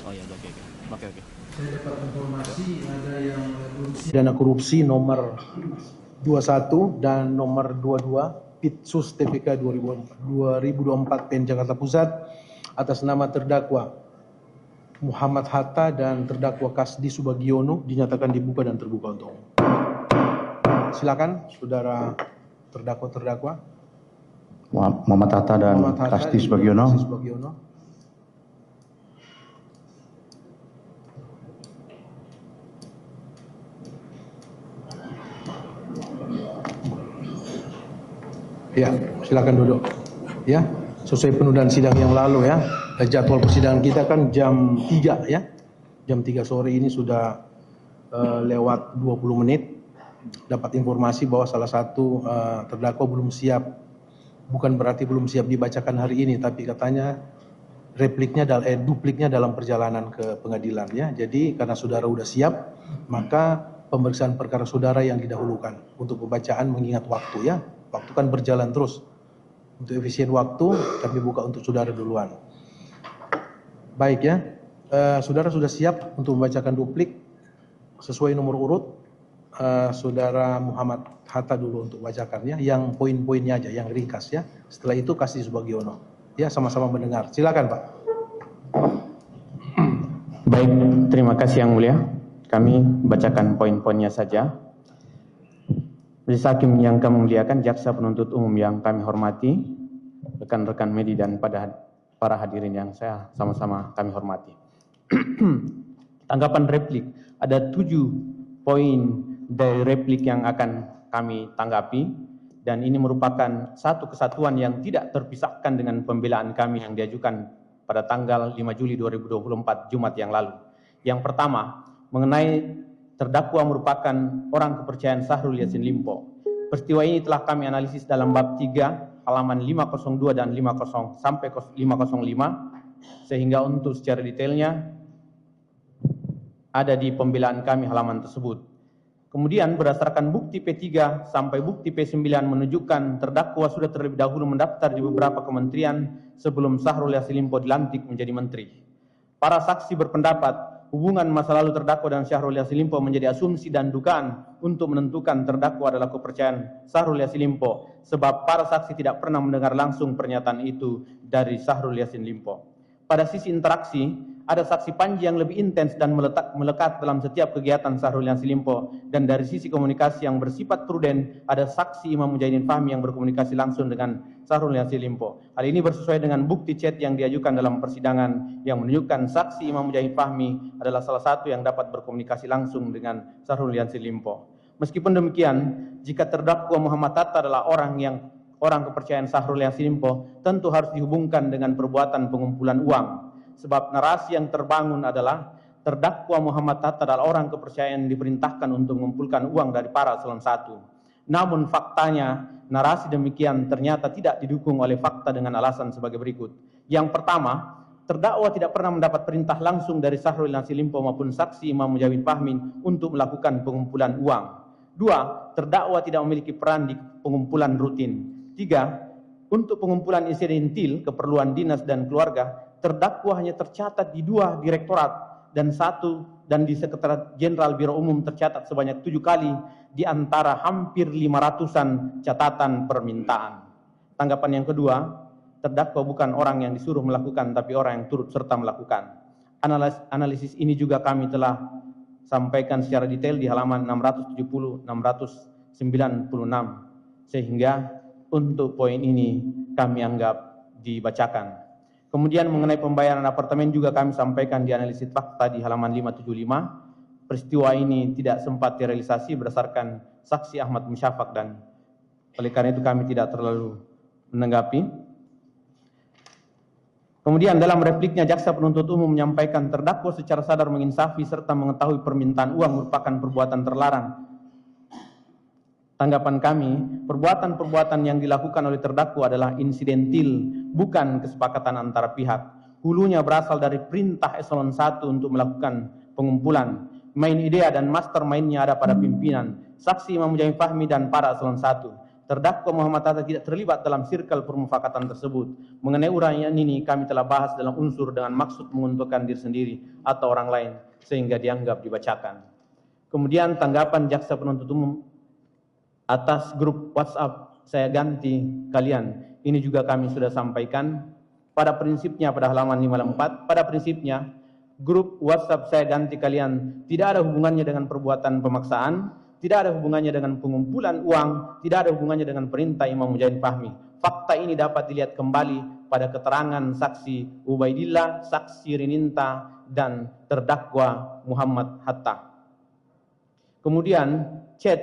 Oh ya, oke. Oke. Saya dapat informasi ada yang dana korupsi nomor 21 dan nomor 22 Pitsus TPK 2024 PN Jakarta Pusat atas nama terdakwa Muhammad Hatta dan terdakwa Kasdi Subagiono dinyatakan dibuka dan terbuka untuk umum. Silakan saudara terdakwa. Muhammad Hatta dan Kasdi Subagiono. Ya, silakan duduk. Ya, sesuai penundaan sidang yang lalu ya. Jadwal persidangan kita kan jam 3 ya. Jam 3 sore ini sudah lewat 20 menit. Dapat informasi bahwa salah satu terdakwa belum siap. Bukan berarti belum siap dibacakan hari ini, tapi katanya dupliknya dalam perjalanan ke pengadilan ya. Jadi karena saudara sudah siap, maka pemeriksaan perkara saudara yang didahulukan untuk pembacaan mengingat waktu ya. Waktu kan berjalan terus. Untuk efisien waktu, kami buka untuk saudara duluan. Baik ya, saudara sudah siap untuk membacakan duplik sesuai nomor urut. Saudara Muhammad Hatta dulu untuk bacakan ya, yang poin-poinnya aja, yang ringkas ya. Setelah itu Kasdi Subagiono. Ya, sama-sama mendengar. Silakan Pak. Baik, terima kasih Yang Mulia. Kami bacakan poin-poinnya saja. Majelis Hakim yang kami muliakan, jaksa penuntut umum yang kami hormati, rekan-rekan media dan para hadirin yang saya sama-sama kami hormati. Tanggapan replik, ada 7 poin dari replik yang akan kami tanggapi, dan ini merupakan satu kesatuan yang tidak terpisahkan dengan pembelaan kami yang diajukan pada tanggal 5 Juli 2024 Jumat yang lalu. Yang pertama, mengenai terdakwa merupakan orang kepercayaan Syahrul Yassin Limpo. Peristiwa ini telah kami analisis dalam bab 3 halaman 502 dan 50 sampai 505, sehingga untuk secara detailnya ada di pembelaan kami halaman tersebut. Kemudian berdasarkan bukti P3 sampai bukti P9 menunjukkan terdakwa sudah terlebih dahulu mendaftar di beberapa kementerian sebelum Syahrul Yassin Limpo dilantik menjadi menteri. Para saksi berpendapat hubungan masa lalu terdakwa dan Syahrul Yassin Limpo menjadi asumsi dan dugaan untuk menentukan terdakwa adalah kepercayaan Syahrul Yassin Limpo, sebab para saksi tidak pernah mendengar langsung pernyataan itu dari Syahrul Yassin Limpo. Pada sisi interaksi, ada saksi Panji yang lebih intens dan melekat dalam setiap kegiatan Syahrul Yassin Limpo, dan dari sisi komunikasi yang bersifat pruden, ada saksi Imam Mujahidin Fahmi yang berkomunikasi langsung dengan Syahrul Yassin Limpo. Hal ini bersesuai dengan bukti chat yang diajukan dalam persidangan yang menunjukkan saksi Imam Mujahidin Fahmi adalah salah satu yang dapat berkomunikasi langsung dengan Syahrul Yassin Limpo. Meskipun demikian, jika terdakwa Muhammad Hatta adalah orang kepercayaan Syahrul Yassin Limpo, tentu harus dihubungkan dengan perbuatan pengumpulan uang. Sebab narasi yang terbangun adalah terdakwa Muhammad Hatta adalah orang kepercayaan yang diperintahkan untuk mengumpulkan uang dari para eselon 1. Namun faktanya narasi demikian ternyata tidak didukung oleh fakta dengan alasan sebagai berikut. Yang pertama, terdakwa tidak pernah mendapat perintah langsung dari Syahrul Yassin Limpo maupun saksi Imam Mujahidin Fahmi untuk melakukan pengumpulan uang. 2, terdakwa tidak memiliki peran di pengumpulan rutin. 3, untuk pengumpulan insidentil keperluan dinas dan keluarga, terdakwa hanya tercatat di 2 direktorat dan di Sekretariat Jenderal Biro Umum tercatat sebanyak 7 kali di antara hampir 500-an catatan permintaan. Tanggapan yang kedua, terdakwa bukan orang yang disuruh melakukan tapi orang yang turut serta melakukan. Analisis ini juga kami telah sampaikan secara detail di halaman 670-696, sehingga untuk poin ini kami anggap dibacakan. Kemudian mengenai pembayaran apartemen juga kami sampaikan di analisis fakta di halaman 575. Peristiwa ini tidak sempat direalisasi berdasarkan saksi Ahmad Musyafaq, dan oleh karena itu kami tidak terlalu menanggapi. Kemudian dalam repliknya jaksa penuntut umum menyampaikan terdakwa secara sadar menginsafi serta mengetahui permintaan uang merupakan perbuatan terlarang. Tanggapan kami, perbuatan-perbuatan yang dilakukan oleh terdakwa adalah insidentil, bukan kesepakatan antara pihak. Hulunya berasal dari perintah eselon 1 untuk melakukan pengumpulan. Main idea dan mastermind-nya ada pada pimpinan, saksi Imam Mujahidin Fahmi dan para eselon 1. terdakwa Muhammad Hatta tidak terlibat dalam sirkel permufakatan tersebut. Mengenai uraian ini kami telah bahas dalam unsur dengan maksud menguntungkan diri sendiri atau orang lain sehingga dianggap dibacakan. Kemudian tanggapan jaksa penuntut umum atas grup WhatsApp saya ganti kalian. Ini juga kami sudah sampaikan. Pada prinsipnya pada halaman 54, pada prinsipnya grup WhatsApp saya ganti kalian tidak ada hubungannya dengan perbuatan pemaksaan, tidak ada hubungannya dengan pengumpulan uang, tidak ada hubungannya dengan perintah Imam Mujahid Fahmi. Fakta ini dapat dilihat kembali pada keterangan saksi Ubaidillah, saksi Rininta, dan terdakwa Muhammad Hatta. Kemudian chat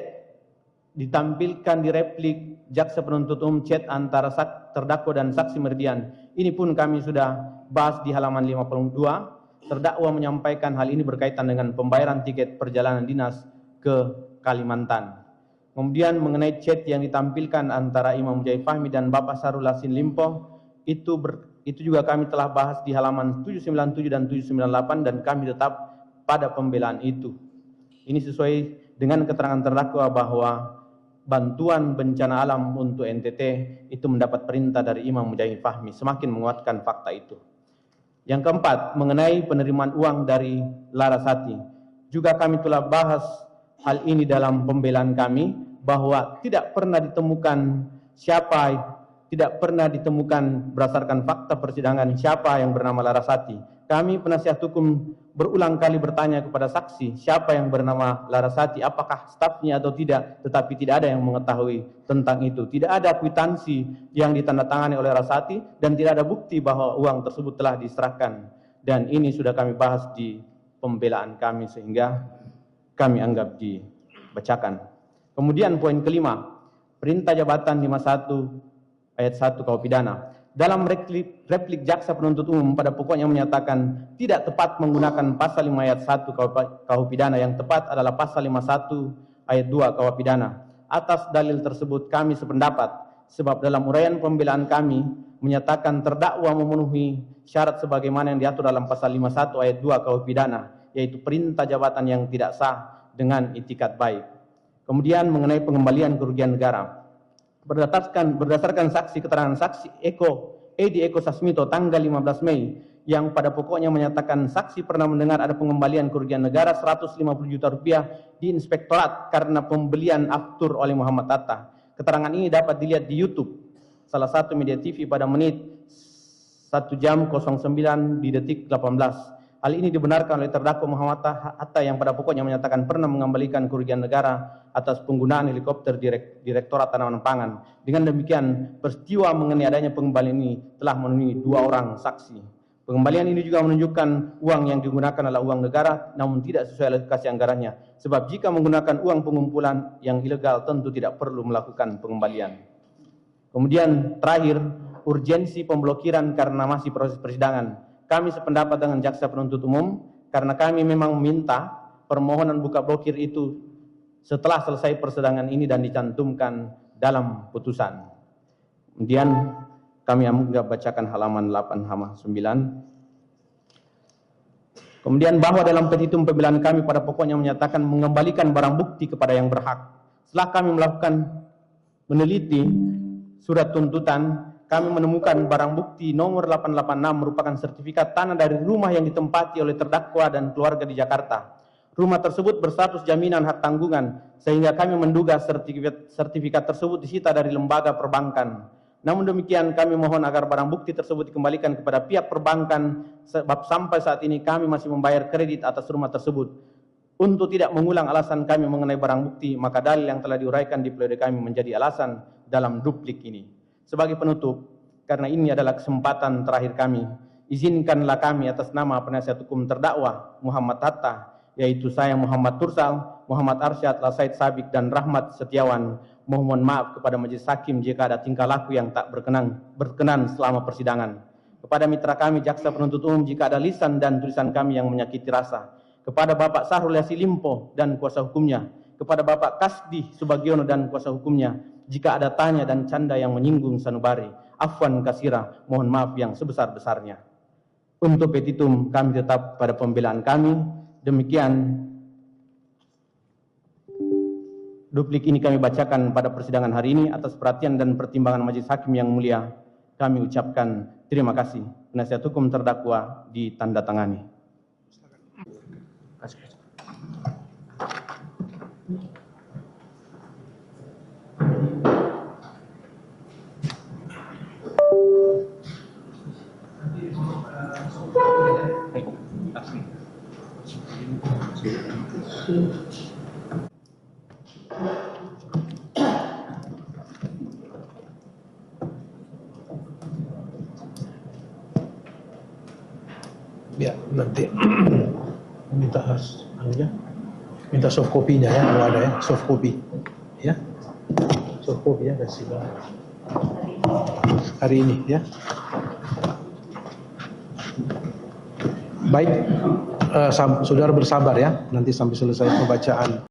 ditampilkan di replik jaksa penuntut umum, chat antara terdakwa dan saksi Merdian. Ini pun kami sudah bahas di halaman 52. Terdakwa menyampaikan hal ini berkaitan dengan pembayaran tiket perjalanan dinas ke Kalimantan. Kemudian mengenai chat yang ditampilkan antara Imam Mujahid Fahmi dan Bapak Syahrul Yassin Limpo, itu juga kami telah bahas di halaman 797 dan 798 dan kami tetap pada pembelaan itu. Ini sesuai dengan keterangan terdakwa bahwa bantuan bencana alam untuk NTT itu mendapat perintah dari Imam Mujahid Fahmi, semakin menguatkan fakta itu. Yang keempat, mengenai penerimaan uang dari Larasati, juga kami telah bahas hal ini dalam pembelaan kami, bahwa tidak pernah ditemukan berdasarkan fakta persidangan siapa yang bernama Larasati. Kami penasihat hukum berulang kali bertanya kepada saksi siapa yang bernama Larasati, apakah stafnya atau tidak, tetapi tidak ada yang mengetahui tentang itu. Tidak ada kwitansi yang ditandatangani oleh Larasati dan tidak ada bukti bahwa uang tersebut telah diserahkan. Dan ini sudah kami bahas di pembelaan kami sehingga kami anggap dibacakan. Kemudian poin kelima, perintah jabatan 51 ayat 1 KUH pidana. Dalam replik jaksa penuntut umum pada pokoknya menyatakan tidak tepat menggunakan pasal 5 ayat 1 KUH pidana, yang tepat adalah pasal 51 ayat 2 KUH pidana. Atas dalil tersebut kami sependapat, sebab dalam uraian pembelaan kami menyatakan terdakwa memenuhi syarat sebagaimana yang diatur dalam pasal 51 ayat 2 KUH pidana, yaitu perintah jabatan yang tidak sah dengan itikat baik. Kemudian mengenai pengembalian kerugian negara, berdasarkan saksi keterangan saksi Edi Eko Sasmito tanggal 15 Mei yang pada pokoknya menyatakan saksi pernah mendengar ada pengembalian kerugian negara 150 juta rupiah di inspektorat karena pembelian aftur oleh Muhammad Hatta. Keterangan ini dapat dilihat di YouTube salah satu media TV pada menit 1 jam 09 di detik 18. Hal ini dibenarkan oleh terdakwa Muhammad Hatta yang pada pokoknya menyatakan pernah mengembalikan kerugian negara atas penggunaan helikopter Direktorat Tanaman Pangan. Dengan demikian, peristiwa mengenai adanya pengembalian ini telah memenuhi 2 orang saksi. Pengembalian ini juga menunjukkan uang yang digunakan adalah uang negara, namun tidak sesuai alokasi anggarannya. Sebab jika menggunakan uang pengumpulan yang ilegal, tentu tidak perlu melakukan pengembalian. Kemudian terakhir, urgensi pemblokiran karena masih proses persidangan. Kami sependapat dengan jaksa penuntut umum karena kami memang meminta permohonan buka blokir itu setelah selesai persidangan ini dan dicantumkan dalam putusan. Kemudian kami anggap bacakan halaman 8 halaman 9. Kemudian bahwa dalam petitum pembelaan kami pada pokoknya menyatakan mengembalikan barang bukti kepada yang berhak. Setelah kami melakukan meneliti surat tuntutan, kami menemukan barang bukti nomor 886 merupakan sertifikat tanah dari rumah yang ditempati oleh terdakwa dan keluarga di Jakarta. Rumah tersebut berstatus jaminan hak tanggungan, sehingga kami menduga sertifikat tersebut disita dari lembaga perbankan. Namun demikian kami mohon agar barang bukti tersebut dikembalikan kepada pihak perbankan, sebab sampai saat ini kami masih membayar kredit atas rumah tersebut. Untuk tidak mengulang alasan kami mengenai barang bukti, maka dalil yang telah diuraikan di pledoi kami menjadi alasan dalam duplik ini. Sebagai penutup, karena ini adalah kesempatan terakhir kami, izinkanlah kami atas nama penasihat hukum terdakwa Muhammad Hatta, yaitu saya Muhammad Tursal, Muhammad Arsyad, Lasaid Sabik, dan Rahmat Setiawan, mohon maaf kepada majelis hakim jika ada tingkah laku yang tak berkenan selama persidangan. Kepada mitra kami jaksa penuntut umum jika ada lisan dan tulisan kami yang menyakiti rasa. Kepada Bapak Syahrul Yassin Limpo dan kuasa hukumnya. Kepada Bapak Kasdi Subagiono dan kuasa hukumnya. Jika ada tanya dan canda yang menyinggung sanubari, afwan kasira, mohon maaf yang sebesar-besarnya. Untuk petitum kami tetap pada pembelaan kami. Demikian Duplik ini kami bacakan pada persidangan hari ini atas perhatian dan pertimbangan Majelis Hakim yang mulia. Kami ucapkan terima kasih. Penasihat hukum terdakwa ditandatangani. Ya, nanti minta soft copy-nya ya, kalau ada ya, soft copy. Ya. Soft copy ya, kasih hari ini ya. Baik, saudara bersabar ya, nanti sampai selesai pembacaan.